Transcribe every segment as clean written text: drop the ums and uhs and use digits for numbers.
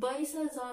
22,000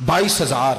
22,000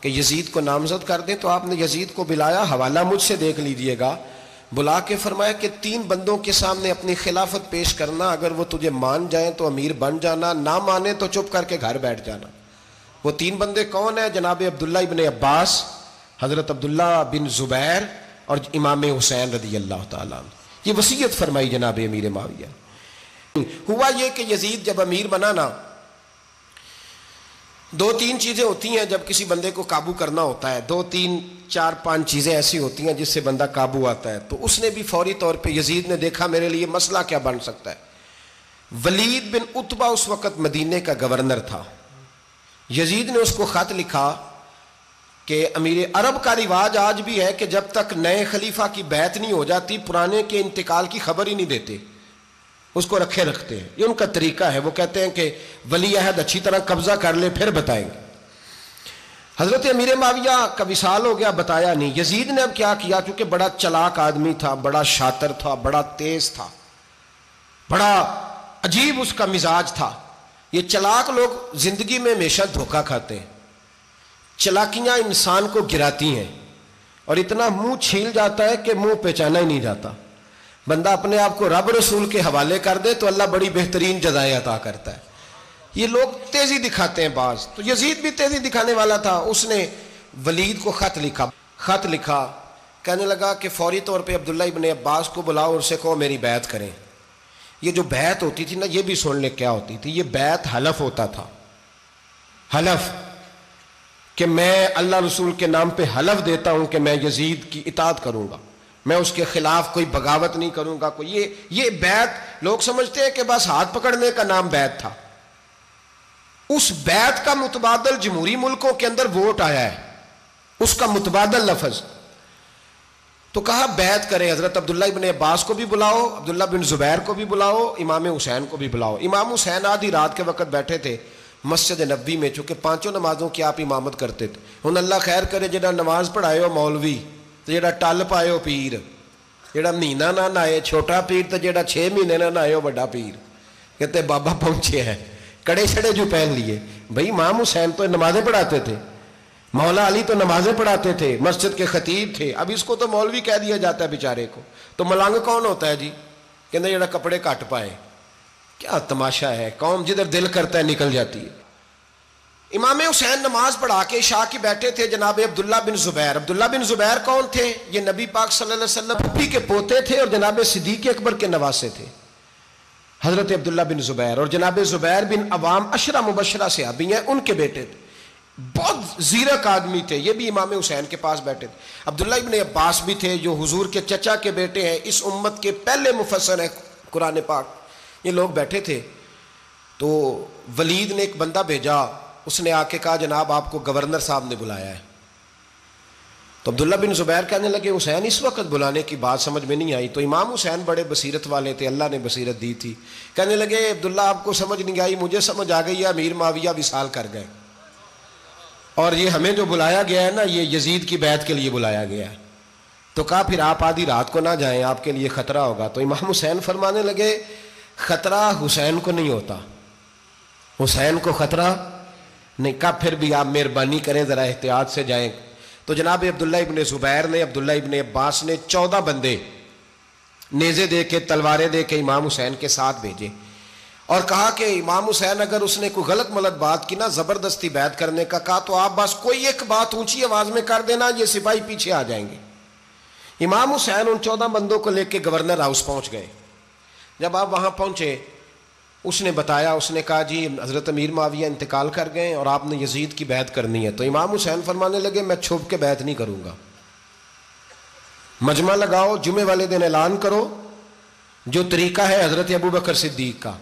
کہ یزید کو نامزد کر دیں، تو آپ نے یزید کو بلایا، حوالہ مجھ سے دیکھ لیجئے گا، بلا کے فرمایا کہ 3 بندوں کے سامنے اپنی خلافت پیش کرنا، اگر وہ تجھے مان جائیں تو امیر بن جانا، نہ مانے تو چپ کر کے گھر بیٹھ جانا۔ وہ 3 بندے کون ہیں؟ جناب عبداللہ ابن عباس، حضرت عبداللہ بن زبیر اور امام حسین رضی اللہ تعالیٰ عنہ۔ یہ وصیت فرمائی جناب امیر معاویہ۔ ہوا یہ کہ یزید جب امیر بنا نا، 2-3 چیزیں ہوتی ہیں جب کسی بندے کو قابو کرنا ہوتا ہے، 2-3 4-5 چیزیں ایسی ہوتی ہیں جس سے بندہ قابو آتا ہے۔ تو اس نے بھی فوری طور پہ، یزید نے دیکھا میرے لیے مسئلہ کیا بن سکتا ہے۔ ولید بن عتبہ اس وقت مدینے کا گورنر تھا۔ یزید نے اس کو خط لکھا کہ امیر عرب کا رواج آج بھی ہے کہ جب تک نئے خلیفہ کی بیعت نہیں ہو جاتی پرانے کے انتقال کی خبر ہی نہیں دیتے، اس کو رکھے رکھتے ہیں۔ یہ ان کا طریقہ ہے، وہ کہتے ہیں کہ ولی عہد اچھی طرح قبضہ کر لے پھر بتائیں گے۔ حضرت امیر معاویہ کا وصال ہو گیا، بتایا نہیں۔ یزید نے اب کیا کیا، چونکہ بڑا چلاک آدمی تھا، بڑا شاطر تھا، بڑا تیز تھا، بڑا عجیب اس کا مزاج تھا۔ یہ چلاک لوگ زندگی میں ہمیشہ دھوکہ کھاتے ہیں، چلاکیاں انسان کو گراتی ہیں اور اتنا منہ چھیل جاتا ہے کہ منہ پہچانا ہی نہیں جاتا۔ بندہ اپنے آپ کو رب رسول کے حوالے کر دے تو اللہ بڑی بہترین جزائیں عطا کرتا ہے۔ یہ لوگ تیزی دکھاتے ہیں بعض، تو یزید بھی تیزی دکھانے والا تھا۔ اس نے ولید کو خط لکھا، کہنے لگا کہ فوری طور پہ عبداللہ ابن عباس کو بلاؤ اور اسے کہو میری بیعت کریں۔ یہ جو بیعت ہوتی تھی نا، یہ بھی سن لے کیا ہوتی تھی۔ یہ بیعت حلف ہوتا تھا، حلف کہ میں اللہ رسول کے نام پہ حلف دیتا ہوں کہ میں یزید کی اطاعت کروں گا، میں اس کے خلاف کوئی بغاوت نہیں کروں گا۔ یہ بیعت لوگ سمجھتے ہیں کہ بس ہاتھ پکڑنے کا نام بیعت تھا۔ اس بیعت کا متبادل جمہوری ملکوں کے اندر ووٹ آیا ہے، اس کا متبادل لفظ۔ تو کہا بیعت کرے، حضرت عبداللہ ابن عباس کو بھی بلاؤ، عبداللہ بن زبیر کو بھی بلاؤ، امام حسین کو بھی بلاؤ۔ امام حسین آدھی رات کے وقت بیٹھے تھے مسجد نبوی میں، چونکہ 5 نمازوں کی آپ امامت کرتے تھے۔ ہن اللہ خیر کرے، جڑا نماز پڑھائے ہو مولوی تو جڑا ٹل پائے ہو پیر، جڑا مہینہ نہ نہائے چھوٹا پیر تو جڑا 6 مہینے نہ نہائے ہو بڑا پیر۔ کہتے بابا پہنچے ہیں، کڑے چھڑے جو پہن لیے۔ بھائی امام حسین تو نمازیں پڑھاتے تھے، مولا علی تو نمازیں پڑھاتے تھے، مسجد کے خطیب تھے، اب اس کو تو مولوی کہہ دیا جاتا ہے بیچارے کو۔ تو ملنگ کون ہوتا ہے جی؟ کہتے جڑا کپڑے کٹ پائے۔ کیا تماشا ہے، قوم جدھر دل کرتا ہے نکل جاتی ہے۔ امام حسین نماز پڑھا کے عشاء کی بیٹھے تھے جناب عبداللہ بن زبیر۔ عبداللہ بن زبیر کون تھے؟ یہ نبی پاک صلی اللہ علیہ وسلم پھپھی کے پوتے تھے اور جناب صدیق اکبر کے نواسے تھے، حضرت عبداللہ بن زبیر۔ اور جناب زبیر بن عوام 10 مبشرہ صحابی ہیں، ان کے بیٹے تھے، بہت زیرک آدمی تھے۔ یہ بھی امام حسین کے پاس بیٹھے تھے۔ عبداللہ ابن عباس بھی تھے جو حضور کے چچا کے بیٹے ہیں، اس امت کے پہلے مفسر ہیں قرآن پاک۔ یہ لوگ بیٹھے تھے تو ولید نے ایک بندہ بھیجا، اس نے آ کے کہا جناب آپ کو گورنر صاحب نے بلایا ہے۔ تو عبداللہ بن زبیر کہنے لگے حسین اس وقت بلانے کی بات سمجھ میں نہیں آئی۔ تو امام حسین بڑے بصیرت والے تھے، اللہ نے بصیرت دی تھی۔ کہنے لگے عبداللہ آپ کو سمجھ نہیں آئی، مجھے سمجھ آ گئی ہے، امیر معاویہ وصال کر گئے اور یہ ہمیں جو بلایا گیا ہے نا، یہ یزید کی بیعت کے لیے بلایا گیا ہے۔ تو کہا پھر آپ آدھی رات کو نہ جائیں، آپ کے لیے خطرہ ہوگا۔ تو امام حسین فرمانے لگے خطرہ حسین کو نہیں ہوتا، حسین کو خطرہ نہیں۔ کہا پھر بھی آپ مہربانی کریں ذرا احتیاط سے جائیں۔ تو جناب عبداللہ ابن زبیر نے، عبداللہ ابن عباس نے 14 بندے نیزے دے کے، تلواریں دے کے امام حسین کے ساتھ بھیجے اور کہا کہ امام حسین اگر اس نے کوئی غلط ملت بات کی نا، زبردستی بیعت کرنے کا کہا، تو آپ بس کوئی ایک بات اونچی آواز میں کر دینا، یہ سپاہی پیچھے آ جائیں گے۔ امام حسین ان 14 بندوں کو لے کے گورنر ہاؤس پہنچ گئے۔ جب آپ وہاں پہنچے، اس نے بتایا، اس نے کہا جی حضرت امیر معاویہ انتقال کر گئے اور آپ نے یزید کی بیعت کرنی ہے۔ تو امام حسین فرمانے لگے میں چھپ کے بیعت نہیں کروں گا، مجمع لگاؤ، جمعے والے دن اعلان کرو، جو طریقہ ہے حضرت ابو بکر صدیق کا،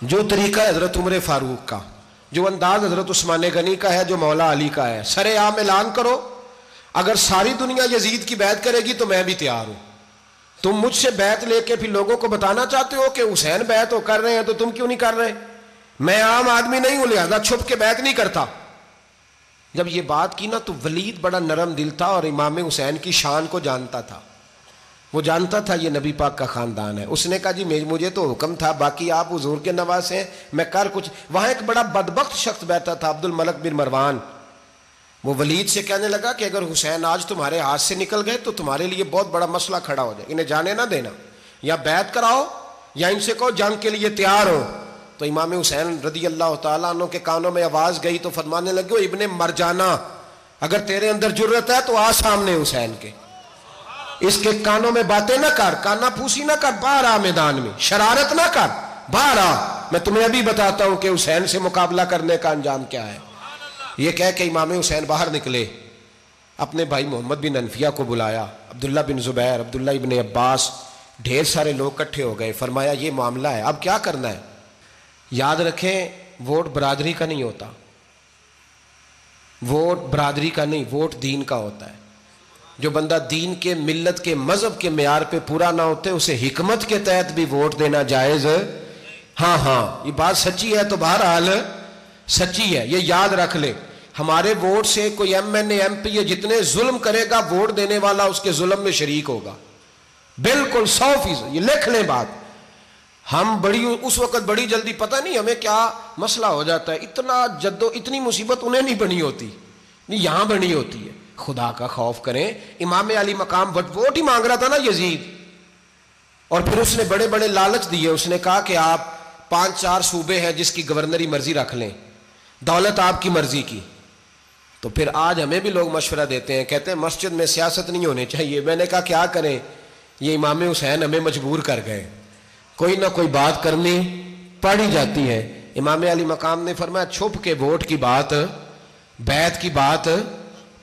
جو طریقہ ہے حضرت عمر فاروق کا، جو انداز حضرت عثمان غنی کا ہے، جو مولا علی کا ہے، سر عام اعلان کرو، اگر ساری دنیا یزید کی بیعت کرے گی تو میں بھی تیار ہوں۔ تم مجھ سے بیعت لے کے پھر لوگوں کو بتانا چاہتے ہو کہ حسین بیعت کر رہے ہیں تو تم کیوں نہیں کر رہے؟ میں عام آدمی نہیں ہوں، لہذا چھپ کے بیعت نہیں کرتا۔ جب یہ بات کی نا تو ولید بڑا نرم دل تھا اور امام حسین کی شان کو جانتا تھا، وہ جانتا تھا یہ نبی پاک کا خاندان ہے۔ اس نے کہا جی مجھے تو حکم تھا، باقی آپ حضور کے نواز ہیں، میں کر کچھ۔ وہاں ایک بڑا بدبخت شخص بیٹھا تھا، عبد الملک بن مروان، وہ ولید سے کہنے لگا کہ اگر حسین آج تمہارے ہاتھ سے نکل گئے تو تمہارے لیے بہت بڑا مسئلہ کھڑا ہو جائے، انہیں جانے نہ دینا، یا بیعت کراؤ یا ان سے کہو جنگ کے لیے تیار ہو۔ تو امام حسین رضی اللہ تعالیٰ عنہ کے کانوں میں آواز گئی تو فرمانے لگے، ابن مرجانہ اگر تیرے اندر جرت ہے تو آ سامنے حسین کے، اس کے کانوں میں باتیں نہ کر، کانا پھوسی نہ کر، باہر آ میدان میں، شرارت نہ کر، باہر آ، میں تمہیں ابھی بتاتا ہوں کہ حسین سے مقابلہ کرنے کا انجام کیا ہے۔ یہ کہہ کہ امام حسین باہر نکلے، اپنے بھائی محمد بن انفیہ کو بلایا، عبداللہ بن زبیر، عبداللہ ابن عباس، ڈھیر سارے لوگ اکٹھے ہو گئے۔ فرمایا یہ معاملہ ہے، اب کیا کرنا ہے؟ یاد رکھیں ووٹ برادری کا نہیں ہوتا، ووٹ برادری کا نہیں، ووٹ دین کا ہوتا ہے۔ جو بندہ دین کے، ملت کے، مذہب کے معیار پہ پورا نہ ہوتے اسے حکمت کے تحت بھی ووٹ دینا جائز۔ ہاں یہ بات سچی ہے تو بہرحال سچی ہے، یہ یاد رکھ لے۔ ہمارے ووٹ سے کوئی ایم این اے، ایم پی اے جتنے ظلم کرے گا، ووٹ دینے والا اس کے ظلم میں شریک ہوگا، بالکل 100%، یہ لکھ لیں بات۔ ہم اس وقت بڑی جلدی، پتہ نہیں ہمیں کیا مسئلہ ہو جاتا ہے، اتنی مصیبت انہیں نہیں بنی ہوتی، نہیں یہاں بنی ہوتی ہے۔ خدا کا خوف کریں، امام علی مقام ووٹ ہی مانگ رہا تھا نا یزید، اور پھر اس نے بڑے بڑے لالچ دیے، اس نے کہا کہ آپ 5-4 صوبے ہیں جس کی گورنری مرضی رکھ لیں، دولت آپ کی مرضی کی۔ تو پھر آج ہمیں بھی لوگ مشورہ دیتے ہیں، کہتے ہیں مسجد میں سیاست نہیں ہونی چاہیے۔ میں نے کہا کیا کریں، یہ امام حسین ہمیں مجبور کر گئے، کوئی نہ کوئی بات کرنی پڑ ہی جاتی ہے۔ امام علی مقام نے فرمایا چھپ کے ووٹ کی بات، بیعت کی بات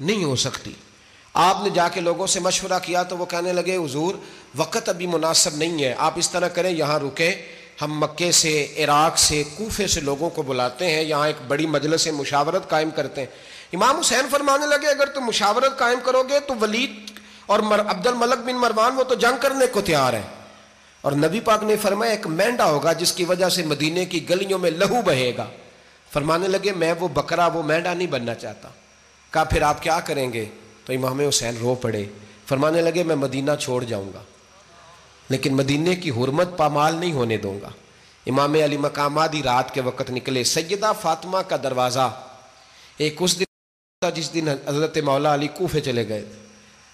نہیں ہو سکتی۔ آپ نے جا کے لوگوں سے مشورہ کیا تو وہ کہنے لگے حضور وقت ابھی مناسب نہیں ہے، آپ اس طرح کریں یہاں رکے، ہم مکے سے، عراق سے، کوفے سے لوگوں کو بلاتے ہیں، یہاں ایک بڑی مجلس مشاورت قائم کرتے ہیں۔ امام حسین فرمانے لگے اگر تم مشاورت قائم کرو گے تو ولید اور عبد الملک بن مروان وہ تو جنگ کرنے کو تیار ہیں، اور نبی پاک نے فرمایا ایک مینڈا ہوگا جس کی وجہ سے مدینے کی گلیوں میں لہو بہے گا۔ فرمانے لگے میں وہ بکرا، وہ مینڈا نہیں بننا چاہتا۔ کہا پھر آپ کیا کریں گے؟ تو امام حسین رو پڑے، فرمانے لگے میں مدینہ چھوڑ جاؤں گا لیکن مدینے کی حرمت پامال نہیں ہونے دوں گا۔ امام علی مقام آدھی رات کے وقت نکلے، سیدہ فاطمہ کا دروازہ ایک اس دن تھا جس دن حضرت مولا علی کوفے چلے گئے تھے،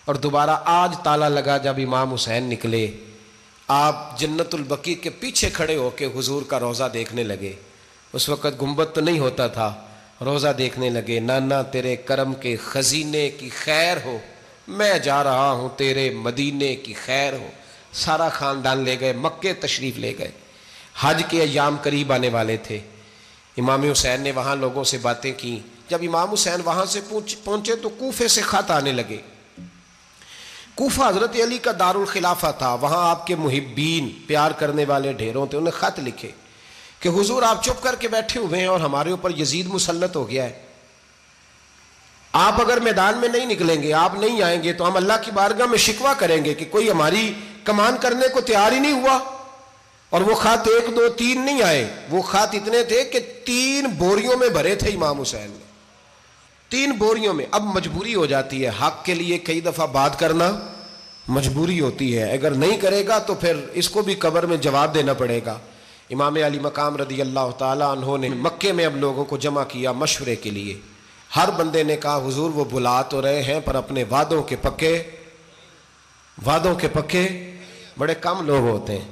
اور دوبارہ آج تالا لگا جب امام حسین نکلے۔ آپ جنت البقیع کے پیچھے کھڑے ہو کے حضور کا روضہ دیکھنے لگے، اس وقت گنبد تو نہیں ہوتا تھا، روضہ دیکھنے لگے۔ نانا تیرے کرم کے خزینے کی خیر ہو، میں جا رہا ہوں تیرے مدینے کی خیر ہو۔ سارا خاندان لے گئے، مکے تشریف لے گئے، حج کے ایام قریب آنے والے تھے۔ امام حسین نے وہاں لوگوں سے باتیں کی۔ جب امام حسین وہاں سے پہنچے تو کوفے سے خط آنے لگے۔ کوفہ حضرت علی کا دارالخلافہ تھا، وہاں آپ کے محبین، پیار کرنے والے ڈھیروں تھے، انہیں خط لکھے کہ حضور آپ چپ کر کے بیٹھے ہوئے ہیں اور ہمارے اوپر یزید مسلط ہو گیا ہے، آپ اگر میدان میں نہیں نکلیں گے، آپ نہیں آئیں گے تو ہم اللہ کی بارگاہ میں شکوہ کریں گے کہ کوئی ہماری کمان کرنے کو تیار ہی نہیں ہوا۔ اور وہ خط 1 2 3 نہیں آئے، وہ خط اتنے تھے کہ 3 بوریوں میں بھرے تھے امام حسین نے، 3 بوریوں میں۔ اب مجبوری ہو جاتی ہے، حق کے لیے کئی دفعہ بات کرنا مجبوری ہوتی ہے، اگر نہیں کرے گا تو پھر اس کو بھی قبر میں جواب دینا پڑے گا۔ امام علی مقام رضی اللہ تعالیٰ عنہ نے مکے میں اب لوگوں کو جمع کیا مشورے کے لیے۔ ہر بندے نے کہا حضور وہ بلا تو رہے ہیں پر اپنے وعدوں کے پکے بڑے کم لوگ ہوتے ہیں،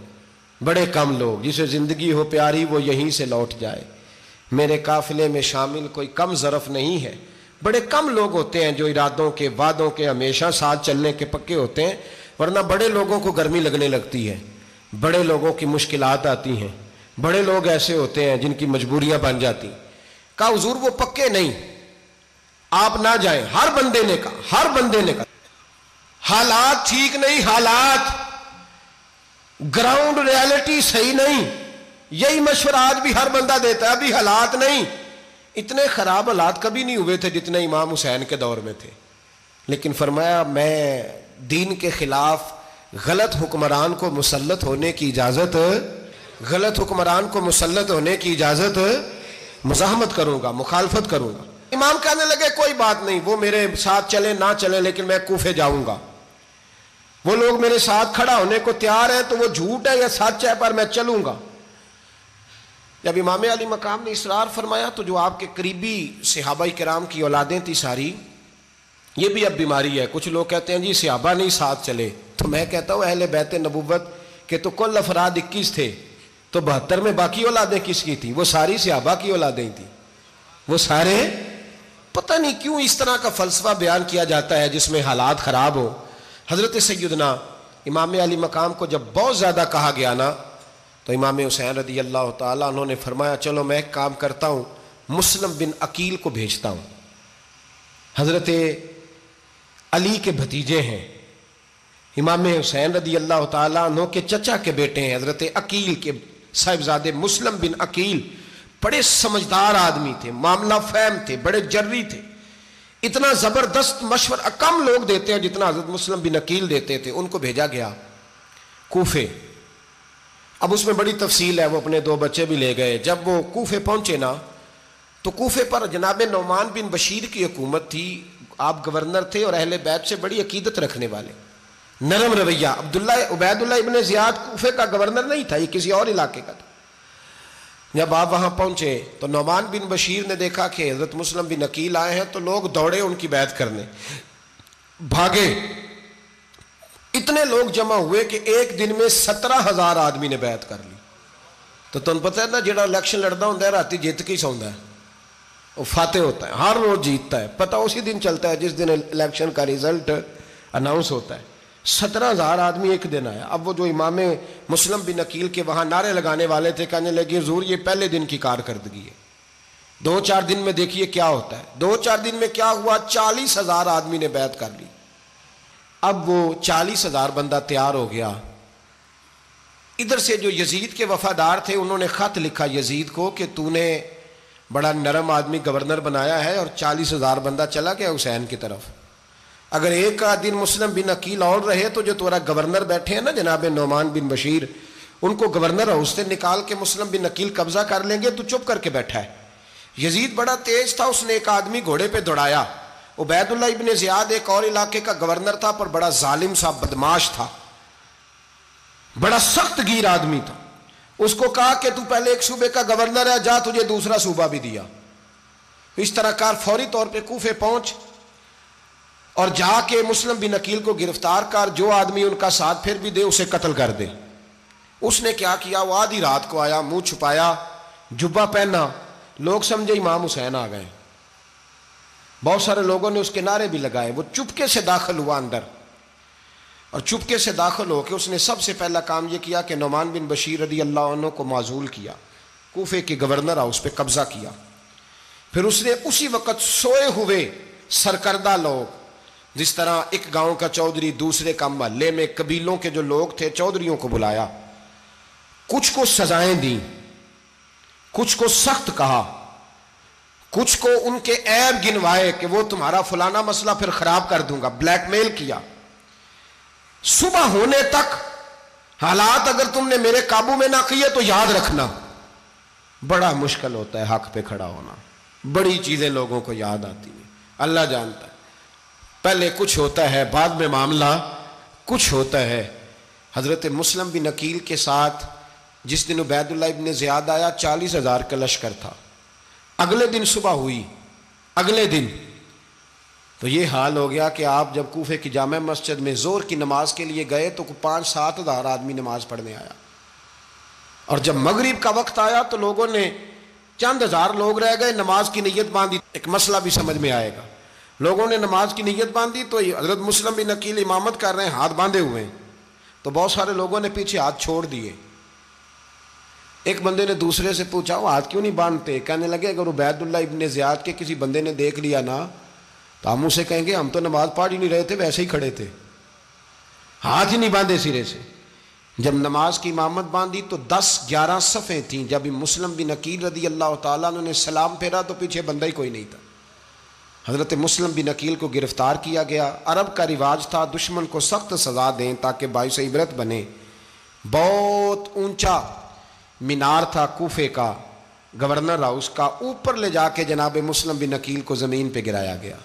بڑے کم لوگ، جسے زندگی ہو پیاری وہ یہیں سے لوٹ جائے۔ میرے قافلے میں شامل کوئی کم ظرف نہیں ہے، بڑے کم لوگ ہوتے ہیں جو ارادوں کے، وعدوں کے ہمیشہ ساتھ چلنے کے پکے ہوتے ہیں، ورنہ بڑے لوگوں کو گرمی لگنے لگتی ہے، بڑے لوگوں کی مشکلات آتی ہیں، بڑے لوگ ایسے ہوتے ہیں جن کی مجبوریاں بن جاتی۔ کہا حضور وہ پکے نہیں، آپ نہ جائیں۔ ہر بندے نے کہا حالات ٹھیک نہیں، حالات گراؤنڈ ریالٹی صحیح نہیں، یہی مشورہ آج بھی ہر بندہ دیتا ہے، ابھی حالات نہیں۔ اتنے خراب حالات کبھی نہیں ہوئے تھے جتنے امام حسین کے دور میں تھے، لیکن فرمایا میں دین کے خلاف غلط حکمران کو مسلط ہونے کی اجازت مزاحمت کروں گا، مخالفت کروں گا۔ امام کہنے لگے کوئی بات نہیں، وہ میرے ساتھ چلے نہ چلے لیکن میں کوفے جاؤں گا، وہ لوگ میرے ساتھ کھڑا ہونے کو تیار ہیں تو وہ جھوٹ ہے یا سچ ہے پر میں چلوں گا۔ جب امام علی مقام نے اصرار فرمایا تو جو آپ کے قریبی صحابہ کرام کی اولادیں تھی ساری، یہ بھی اب بیماری ہے، کچھ لوگ کہتے ہیں جی صحابہ نہیں ساتھ چلے، تو میں کہتا ہوں اہل بیت نبوت کے تو کل افراد 21 تھے، تو 72 میں باقی اولادیں کس کی تھیں؟ وہ ساری صحابہ کی اولادیں تھیں، وہ سارے، پتہ نہیں کیوں اس طرح کا فلسفہ بیان کیا جاتا ہے جس میں حالات خراب ہو۔ حضرت سیدنا امام علی مقام کو جب بہت زیادہ کہا گیا نا، تو امام حسین رضی اللہ تعالیٰ انہوں نے فرمایا چلو میں ایک کام کرتا ہوں، مسلم بن عقیل کو بھیجتا ہوں، حضرت علی کے بھتیجے ہیں، امام حسین رضی اللہ تعالیٰ عنہ کے چچا کے بیٹے ہیں، حضرت عقیل کے صاحبزادے مسلم بن عقیل، بڑے سمجھدار آدمی تھے، معاملہ فہم تھے، بڑے جری تھے، اتنا زبردست مشورہ کم لوگ دیتے ہیں جتنا حضرت مسلم بن عقیل دیتے تھے۔ ان کو بھیجا گیا کوفے۔ اب اس میں بڑی تفصیل ہے، وہ اپنے 2 بچے بھی لے گئے۔ جب وہ کوفے پہنچے نا تو کوفے پر جناب نعمان بن بشیر کی حکومت تھی، آپ گورنر تھے اور اہل بیت سے بڑی عقیدت رکھنے والے، نرم رویہ۔ عبید اللہ ابن زیاد کوفے کا گورنر نہیں تھا، یہ کسی اور علاقے کا تھا۔ جب آپ وہاں پہنچے تو نعمان بن بشیر نے دیکھا کہ حضرت مسلم بن عقیل آئے ہیں، تو لوگ دوڑے ان کی بیعت کرنے، بھاگے، اتنے لوگ جمع ہوئے کہ ایک دن میں 17,000 آدمی نے بیعت کر لی۔ تو تم پتہ ہے نا جڑا الیکشن لڑتا ہوں راتی جیت کے ہی سوندا ہے، وہ فاتح ہوتا ہے، ہر روز جیتتا ہے، پتہ اسی دن چلتا ہے جس دن الیکشن کا ریزلٹ اناؤنس ہوتا ہے۔ 17,000 آدمی ایک دن آیا۔ اب وہ جو امام مسلم بن عقیل کے وہاں نعرے لگانے والے تھے، کہنے لگے حضور یہ پہلے دن کی کارکردگی ہے، 2-4 دن میں دیکھیے کیا ہوتا ہے۔ 2-4 دن میں کیا ہوا؟ 40,000 آدمی نے بیعت کر لی۔ اب وہ 40,000 بندہ تیار ہو گیا۔ ادھر سے جو یزید کے وفادار تھے انہوں نے خط لکھا یزید کو کہ تو نے بڑا نرم آدمی گورنر بنایا ہے اور 40,000 بندہ چلا گیا حسین کی طرف، اگر ایک دن مسلم بن عقیل اور رہے تو جو تمہارا گورنر بیٹھے ہیں نا جناب نعمان بن بشیر، ان کو گورنر ہاؤس سے نکال کے مسلم بن عقیل قبضہ کر لیں گے، تو چپ کر کے بیٹھا ہے۔ یزید بڑا تیز تھا، اس نے ایک آدمی گھوڑے پہ دوڑایا۔ عبید اللہ ابن زیاد ایک اور علاقے کا گورنر تھا، پر بڑا ظالم سا بدماش تھا، بڑا سخت گیر آدمی تھا۔ اس کو کہا کہ تو پہلے ایک صوبے کا گورنر ہے، جا تجھے دوسرا صوبہ بھی دیا۔ اس طرح کار فوری طور پہ کوفے پہنچ اور جا کے مسلم بن عقیل کو گرفتار کر، جو آدمی ان کا ساتھ پھر بھی دے اسے قتل کر دے۔ اس نے کیا کیا؟ وہ آدھی رات کو آیا، منہ چھپایا، جبہ پہنا، لوگ سمجھے امام حسین آ گئے۔ بہت سارے لوگوں نے اس کے نعرے بھی لگائے۔ وہ چپکے سے داخل ہوا اندر، اور چپکے سے داخل ہو کے اس نے سب سے پہلا کام یہ کیا کہ نعمان بن بشیر رضی اللہ عنہ کو معزول کیا، کوفے کے گورنر ہاؤس پہ قبضہ کیا۔ پھر اس نے اسی وقت سوئے ہوئے سرکردہ لوگ، جس طرح ایک گاؤں کا چودھری دوسرے کا محلے میں قبیلوں کے جو لوگ تھے چودھریوں کو بلایا، کچھ کو سزائیں دیں، کچھ کو سخت کہا، کچھ کو ان کے عیب گنوائے کہ وہ تمہارا فلانا مسئلہ پھر خراب کر دوں گا، بلیک میل کیا۔ صبح ہونے تک حالات اگر تم نے میرے قابو میں نہ کیے تو یاد رکھنا بڑا مشکل ہوتا ہے حق پہ کھڑا ہونا، بڑی چیزیں لوگوں کو یاد آتی ہیں، اللہ جانتا ہے، پہلے کچھ ہوتا ہے بعد میں معاملہ کچھ ہوتا ہے۔ حضرت مسلم بن عقیل کے ساتھ جس دن عبید اللہ ابن زیاد آیا 40,000 کا لشکر تھا، اگلے دن صبح ہوئی، اگلے دن تو یہ حال ہو گیا کہ آپ جب کوفے کی جامع مسجد میں زور کی نماز کے لیے گئے تو 5-7 ہزار آدمی نماز پڑھنے آیا، اور جب مغرب کا وقت آیا تو لوگوں نے چند ہزار لوگ رہ گئے، نماز کی نیت باندھی۔ ایک مسئلہ بھی سمجھ میں آئے گا، لوگوں نے نماز کی نیت باندھی تو حضرت مسلم بن عقیل امامت کر رہے ہیں، ہاتھ باندھے ہوئے ہیں، تو بہت سارے لوگوں نے پیچھے ہاتھ چھوڑ دیے۔ ایک بندے نے دوسرے سے پوچھا وہ ہاتھ کیوں نہیں باندھتے؟ کہنے لگے اگر عبید اللہ ابن زیاد کے کسی بندے نے دیکھ لیا نا تو ہم اسے کہیں گے ہم تو نماز پڑھ ہی نہیں رہے تھے، ویسے ہی کھڑے تھے، ہاتھ ہی نہیں باندھے سرے سے۔ جب نماز کی امامت باندھی تو 10-11 صفیں تھیں۔ جب مسلم بن عقیل رضی اللہ تعالیٰ نے سلام پھیرا تو پیچھے بندہ ہی کوئی نہیں تھا۔ حضرت مسلم بن عقیل کو گرفتار کیا گیا۔ عرب کا رواج تھا دشمن کو سخت سزا دیں تاکہ باعث عبرت بنے۔ بہت اونچا مینار تھا کوفے کا، گورنر ہاؤس کا، اوپر لے جا کے جناب مسلم بن عقیل کو زمین پہ گرایا گیا،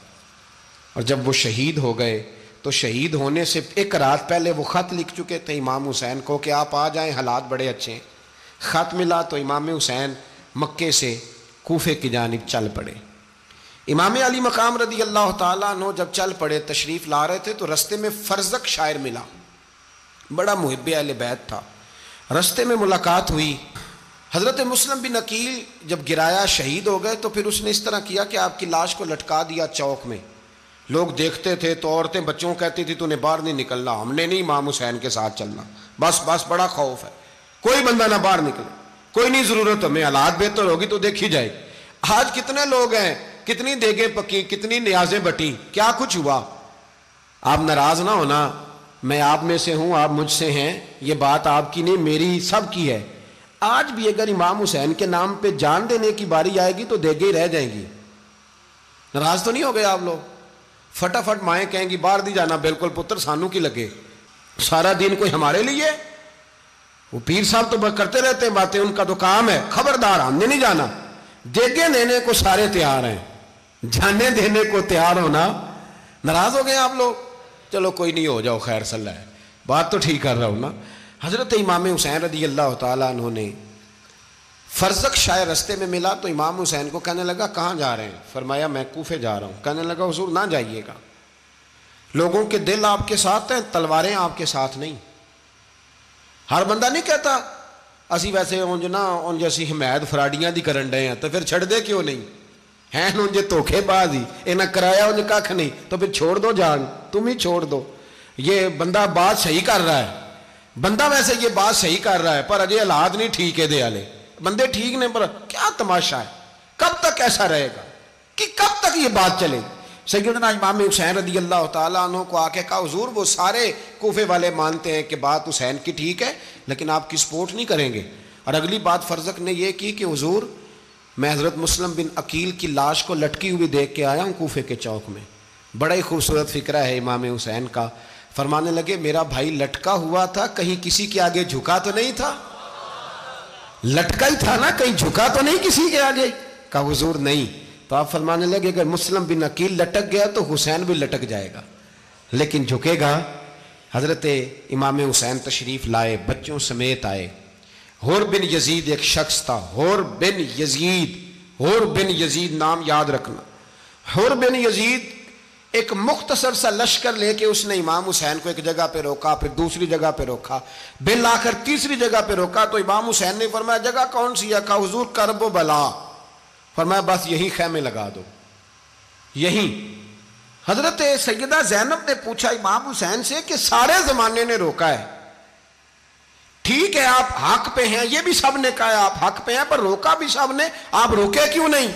اور جب وہ شہید ہو گئے تو شہید ہونے سے ایک رات پہلے وہ خط لکھ چکے تھے امام حسین کو کہ آپ آ جائیں، حالات بڑے اچھے ہیں۔ خط ملا تو امام حسین مکے سے کوفے کی جانب چل پڑے۔ امام علی مقام رضی اللہ تعالیٰ عنہ جب چل پڑے، تشریف لا رہے تھے تو رستے میں فرزق شاعر ملا، بڑا محب اہل بیت تھا۔ رستے میں ملاقات ہوئی، حضرت مسلم بن عقیل جب گرایا شہید ہو گئے تو پھر اس نے اس طرح کیا کہ آپ کی لاش کو لٹکا دیا چوک میں۔ لوگ دیکھتے تھے تو عورتیں بچوں کہتی تھی تو نے باہر نہیں نکلنا، ہم نے نہیں امام حسین کے ساتھ چلنا، بس بڑا خوف ہے، کوئی بندہ نہ باہر نکلے، کوئی نہیں ضرورت ہمیں، حالات بہتر ہوگی تو دیکھی جائے گی۔ آج کتنے لوگ ہیں، کتنی دیگیں پکی، کتنی نیازیں بٹی، کیا کچھ ہوا؟ آپ ناراض نہ ہونا، میں آپ میں سے ہوں، آپ مجھ سے ہیں، یہ بات آپ کی نہیں میری سب کی ہے۔ آج بھی اگر امام حسین کے نام پہ جان دینے کی باری آئے گی تو دیگیں ہی رہ جائیں گی۔ ناراض تو نہیں ہو گئے آپ لوگ؟ فٹافٹ مائیں کہیں گی باہر دی جانا، بالکل پتر سانو کی لگے، سارا دن کوئی ہمارے لیے؟ وہ پیر صاحب تو کرتے رہتے ہیں باتیں، ان کا تو کام ہے، خبردار ہم نے نہیں جانا۔ دیگیں دینے کو سارے تیار ہیں، جانے دینے کو تیار ہونا۔ ناراض ہو گئے آپ لوگ؟ چلو کوئی نہیں، ہو جاؤ، خیر صلی اللہ ہے، بات تو ٹھیک کر رہا ہوں نا۔ حضرت امام حسین رضی اللہ تعالیٰ عنہ نے فرزق شاعر رستے میں ملا تو امام حسین کو کہنے لگا کہاں جا رہے ہیں؟ فرمایا میں کوفے جا رہا ہوں۔ کہنے لگا حضور نہ جائیے گا، لوگوں کے دل آپ کے ساتھ ہیں، تلواریں آپ کے ساتھ نہیں۔ ہر بندہ نہیں کہتا اسی ویسے انج اسی حمایت فراڈیاں دی کرن ڈے ہیں تو پھر چھڑ دے کیوں نہیں ہیں؟ انجے دھوکھے باز ہی انہیں کرایا انج کھ نہیں تو پھر چھوڑ دو جان، تم ہی چھوڑ دو۔ یہ بندہ بات صحیح کر رہا ہے، بندہ ویسے یہ بات صحیح کر رہا ہے پر اجے حالات نہیں ٹھیک ہے، دے والے بندے ٹھیک نہیں، پر کیا تماشا ہے؟ کب تک ایسا رہے گا کہ کب تک یہ بات چلے؟ سیدنا امام حسین رضی اللہ تعالیٰ عنہ کو آ کے کہا حضور وہ سارے کوفے والے مانتے ہیں کہ بات حسین کی ٹھیک ہے لیکن آپ کی سپورٹ نہیں کریں گے۔ اور اگلی بات فرزق نے یہ کی کہ حضور میں حضرت مسلم بن عقیل کی لاش کو لٹکی ہوئی دیکھ کے آیا ہوں کوفے کے چوک میں۔ بڑا ہی خوبصورت فکرہ ہے امام حسین کا۔ فرمانے لگے میرا بھائی لٹکا ہوا تھا، کہیں کسی کے آگے جھکا تو نہیں تھا؟ لٹکا ہی تھا نا، کہیں جھکا تو نہیں کسی کے آگے؟ کہا حضور نہیں۔ تو آپ فرمانے لگے اگر مسلم بن عقیل لٹک گیا تو حسین بھی لٹک جائے گا، لیکن جھکے گا۔ حضرت امام حسین تشریف لائے، بچوں سمیت آئے۔ حور بن یزید ایک شخص تھا، حور بن یزید نام یاد رکھنا۔ حور بن یزید ایک مختصر سا لشکر لے کے اس نے امام حسین کو ایک جگہ پہ روکا، پھر دوسری جگہ پہ روکا، بالآخر تیسری جگہ پہ روکا تو امام حسین نے فرمایا جگہ کون سی ہے؟ کہا حضور کرب و بلا۔ فرمایا بس یہی خیمے لگا دو، یہی۔ حضرت سیدہ زینب نے پوچھا امام حسین سے کہ سارے زمانے نے روکا ہے، ٹھیک ہے آپ حق پہ ہیں، یہ بھی سب نے کہا آپ حق پہ ہیں، پر روکا بھی سب نے، آپ روکے کیوں نہیں؟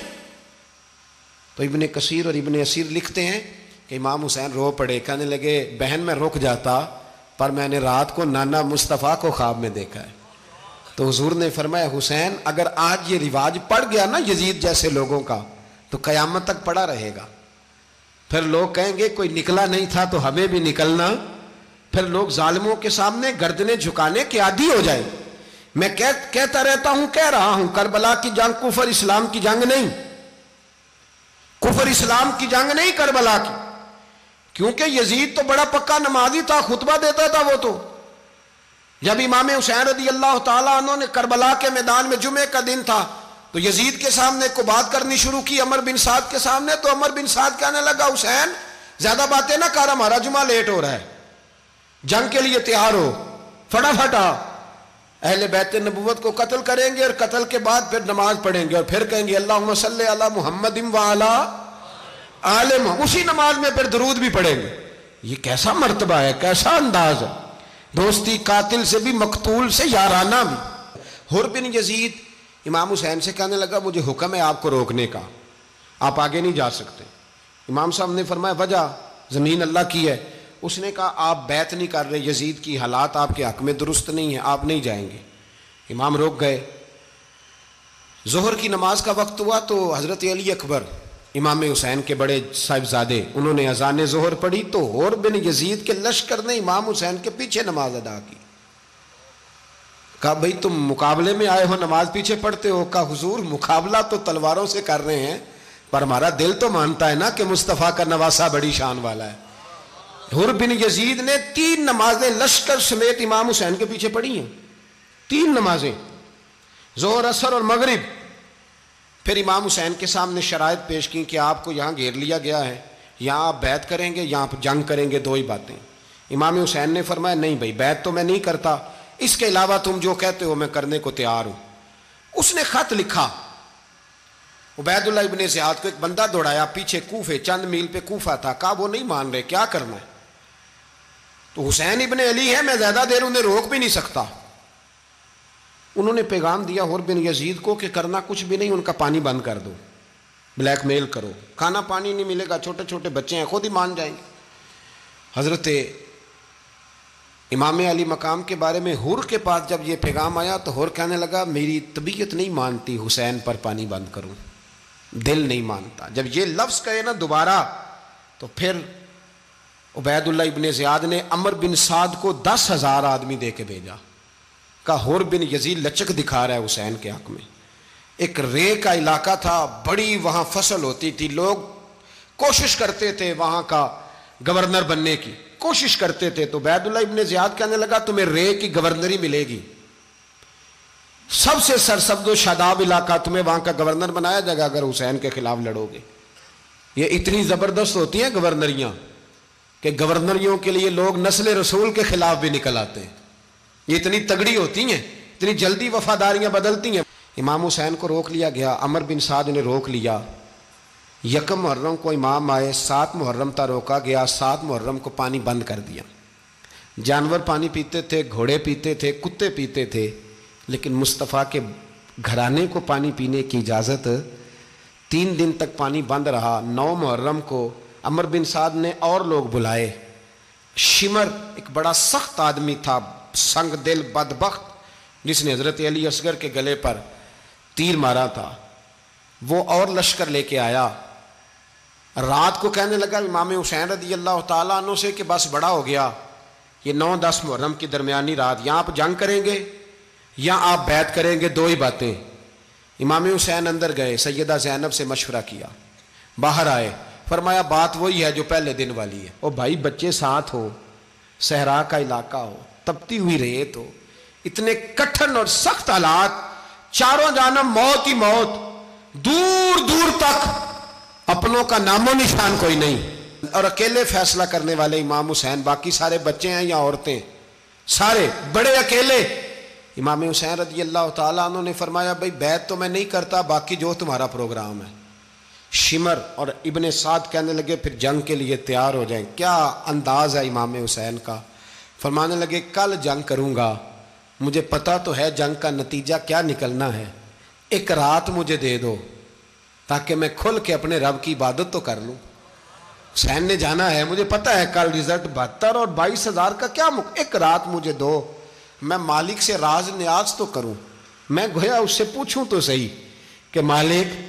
تو ابن کثیر اور ابن اسیر لکھتے ہیں کہ امام حسین رو پڑے، کہنے لگے بہن میں رک جاتا پر میں نے رات کو نانا مصطفیٰ کو خواب میں دیکھا ہے۔ تو حضور نے فرمایا حسین اگر آج یہ رواج پڑ گیا نا یزید جیسے لوگوں کا تو قیامت تک پڑا رہے گا، پھر لوگ کہیں گے کوئی نکلا نہیں تھا تو ہمیں بھی نکلنا، پھر لوگ ظالموں کے سامنے گردنیں جھکانے کے عادی ہو جائیں۔ میں کہتا رہتا ہوں، کہہ رہا ہوں، کربلا کی جنگ کفر اسلام کی جنگ نہیں، کفر اسلام کی جنگ نہیں کربلا کی، کیونکہ یزید تو بڑا پکا نمازی تھا، خطبہ دیتا تھا وہ تو۔ جب امام حسین رضی اللہ تعالیٰ عنہ نے کربلا کے میدان میں جمعے کا دن تھا تو یزید کے سامنے کو بات کرنی شروع کی عمر بن سعد کے سامنے، تو عمر بن سعد کہنے لگا حسین زیادہ باتیں نہ کر، ہمارا جمعہ لیٹ ہو رہا ہے، جنگ کے لیے تیار ہو، فٹافٹ آ، اہل بیت نبوت کو قتل کریں گے اور قتل کے بعد پھر نماز پڑھیں گے اور پھر کہیں گے اللہم صلی علی محمد وعلی آل محمد، اسی نماز میں پھر درود بھی پڑھیں گے۔ یہ کیسا مرتبہ ہے، کیسا انداز ہے، دوستی قاتل سے بھی مقتول سے یارانہ بھی۔ حر بن یزید امام حسین سے کہنے لگا مجھے حکم ہے آپ کو روکنے کا، آپ آگے نہیں جا سکتے۔ امام صاحب نے فرمایا وجہ زمین اللہ کی ہے۔ اس نے کہا آپ بیعت نہیں کر رہے، یزید کی حالات آپ کے حق میں درست نہیں ہیں، آپ نہیں جائیں گے۔ امام روک گئے۔ ظہر کی نماز کا وقت ہوا تو حضرت علی اکبر امام حسین کے بڑے صاحبزادے انہوں نے اذان ظہر پڑھی تو حور بن یزید کے لشکر نے امام حسین کے پیچھے نماز ادا کی۔ کہا بھئی تم مقابلے میں آئے ہو نماز پیچھے پڑھتے ہو؟ کہا حضور مقابلہ تو تلواروں سے کر رہے ہیں پر ہمارا دل تو مانتا ہے نا کہ مصطفیٰ کا نواسہ بڑی شان والا ہے۔ حر بن یزید نے 3 نمازیں لشکر سمیت امام حسین کے پیچھے پڑھی ہیں، 3 نمازیں، ظہر اثر اور مغرب۔ پھر امام حسین کے سامنے شرائط پیش کی کہ آپ کو یہاں گھیر لیا گیا ہے، یہاں آپ بیعت کریں گے، یہاں آپ جنگ کریں گے، دو ہی باتیں۔ امام حسین نے فرمایا نہیں بھائی، بیعت تو میں نہیں کرتا، اس کے علاوہ تم جو کہتے ہو میں کرنے کو تیار ہوں۔ اس نے خط لکھا عبید اللہ ابن زیاد کو، ایک بندہ دوڑایا پیچھے کوفے، چند میل پہ کوفہ تھا، کہا وہ نہیں مان رہے، کیا کرنا ہے؟ تو حسین ابن علی ہے، میں زیادہ دیر انہیں روک بھی نہیں سکتا۔ انہوں نے پیغام دیا حر بن یزید کو کہ کرنا کچھ بھی نہیں، ان کا پانی بند کر دو، بلیک میل کرو، کھانا پانی نہیں ملے گا، چھوٹے چھوٹے بچے ہیں، خود ہی مان جائیں گے۔ حضرت امام علی مقام کے بارے میں حر کے پاس جب یہ پیغام آیا تو حر کہنے لگا میری طبیعت نہیں مانتی حسین پر پانی بند کروں، دل نہیں مانتا۔ جب یہ لفظ کہے نا دوبارہ تو پھر عبید اللہ ابن زیاد نے عمر بن سعد کو 10,000 آدمی دے کے بھیجا، کہا حر بن یزید لچک دکھا رہا ہے حسین کے حق میں۔ ایک رے کا علاقہ تھا، بڑی وہاں فصل ہوتی تھی، لوگ کوشش کرتے تھے وہاں کا گورنر بننے کی، کوشش کرتے تھے۔ تو عبید اللہ ابن زیاد کہنے لگا تمہیں رے کی گورنری ملے گی، سب سے سرسبز و شاداب علاقہ، تمہیں وہاں کا گورنر بنایا جائے گا اگر حسین کے خلاف لڑو گے۔ یہ اتنی زبردست ہوتی ہیں گورنریاں کہ گورنریوں کے لیے لوگ نسل رسول کے خلاف بھی نکل آتے ہیں، یہ اتنی تگڑی ہوتی ہیں، اتنی جلدی وفاداریاں بدلتی ہیں۔ امام حسین کو روک لیا گیا، عمر بن سعد نے روک لیا۔ یکم محرم کو امام آئے، 7 محرم تا روکا گیا، 7 محرم کو پانی بند کر دیا۔ جانور پانی پیتے تھے، گھوڑے پیتے تھے، کتے پیتے تھے، لیکن مصطفیٰ کے گھرانے کو پانی پینے کی اجازت، 3 دن تک پانی بند رہا۔ 9 محرم کو عمر بن سعد نے اور لوگ بلائے۔ شمر ایک بڑا سخت آدمی تھا، سنگ دل بدبخت، جس نے حضرت علی اصغر کے گلے پر تیر مارا تھا، وہ اور لشکر لے کے آیا۔ رات کو کہنے لگا امام حسین رضی اللہ تعالیٰ عنہ سے کہ بس بڑا ہو گیا، یہ 9-10 محرم کی درمیانی رات، یہاں آپ جنگ کریں گے یا آپ بیعت کریں گے، دو ہی باتیں۔ امام حسین اندر گئے، سیدہ زینب سے مشورہ کیا، باہر آئے، فرمایا بات وہی ہے جو پہلے دن والی ہے۔ او بھائی بچے ساتھ ہو، صحرا کا علاقہ ہو، تپتی ہوئی ریت ہو، اتنے کٹھن اور سخت حالات، چاروں جانب موت ہی موت، دور دور تک اپنوں کا نام و نشان کوئی نہیں، اور اکیلے فیصلہ کرنے والے امام حسین، باقی سارے بچے ہیں یا عورتیں، سارے بڑے اکیلے۔ امام حسین رضی اللہ تعالیٰ عنہ نے فرمایا بھائی بیعت تو میں نہیں کرتا، باقی جو تمہارا پروگرام ہے۔ شمر اور ابن سعد کہنے لگے پھر جنگ کے لیے تیار ہو جائیں۔ کیا انداز ہے امام حسین کا، فرمانے لگے کل جنگ کروں گا، مجھے پتا تو ہے جنگ کا نتیجہ کیا نکلنا ہے، ایک رات مجھے دے دو تاکہ میں کھل کے اپنے رب کی عبادت تو کر لوں۔ حسین نے جانا ہے، مجھے پتا ہے کل رزلٹ 72 اور 22,000 کا کیا ایک رات مجھے دو، میں مالک سے راز نیاز تو کروں، میں گویا اس سے پوچھوں تو صحیح کہ مالک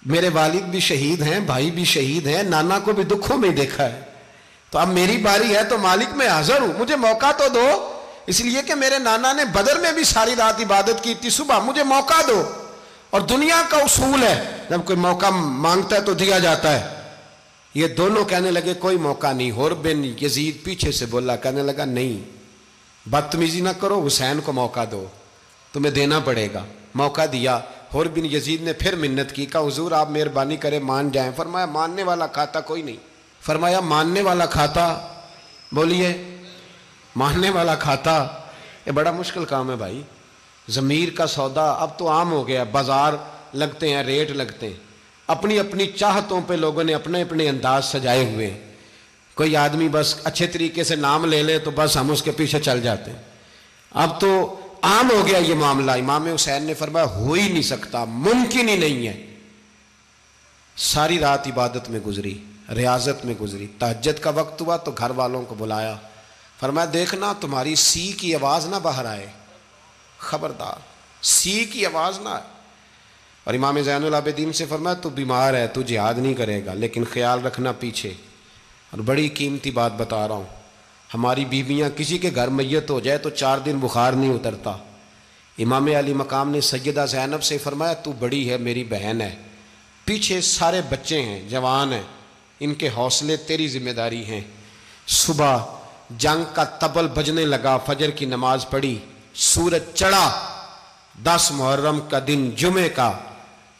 میرے والد بھی شہید ہیں، بھائی بھی شہید ہیں، نانا کو بھی دکھوں میں دیکھا ہے، تو اب میری باری ہے تو مالک میں حاضر ہوں، مجھے موقع تو دو، اس لیے کہ میرے نانا نے بدر میں بھی ساری رات عبادت کی تھی، صبح مجھے موقع دو۔ اور دنیا کا اصول ہے جب کوئی موقع مانگتا ہے تو دیا جاتا ہے۔ یہ دونوں کہنے لگے کوئی موقع نہیں۔ حر بن یزید پیچھے سے بولا، کہنے لگا نہیں بدتمیزی نہ کرو، حسین کو موقع دو، تمہیں دینا پڑے گا۔ موقع دیا۔ حر بن یزید نے پھر منت کی، کہا حضور آپ مہربانی کریں مان جائیں۔ فرمایا ماننے والا کھاتا کوئی نہیں۔ فرمایا ماننے والا کھاتا، بولیے ماننے والا کھاتا، یہ بڑا مشکل کام ہے بھائی۔ ضمیر کا سودا اب تو عام ہو گیا، بازار لگتے ہیں، ریٹ لگتے ہیں، اپنی اپنی چاہتوں پہ لوگوں نے اپنے اپنے انداز سجائے ہوئے ہیں۔ کوئی آدمی بس اچھے طریقے سے نام لے لے تو بس ہم اس کے پیچھے چل جاتے ہیں، اب تو عام ہو گیا یہ معاملہ۔ امام حسین نے فرمایا ہو ہی نہیں سکتا، ممکن ہی نہیں ہے۔ ساری رات عبادت میں گزری، ریاضت میں گزری، تہجد کا وقت ہوا تو گھر والوں کو بلایا، فرمایا دیکھنا تمہاری سی کی آواز نہ باہر آئے، خبردار سی کی آواز نہ آئے۔ اور امام زین العابدین سے فرمایا تو بیمار ہے، تو جہاد نہیں کرے گا، لیکن خیال رکھنا پیچھے۔ اور بڑی قیمتی بات بتا رہا ہوں، ہماری بیویاں کسی کے گھر میت ہو جائے تو 4 دن بخار نہیں اترتا۔ امام علی مقام نے سیدہ زینب سے فرمایا تو بڑی ہے، میری بہن ہے، پیچھے سارے بچے ہیں، جوان ہیں، ان کے حوصلے تیری ذمہ داری ہیں۔ صبح جنگ کا طبل بجنے لگا، فجر کی نماز پڑھی، سورج چڑھا، 10 محرم کا دن جمعے کا،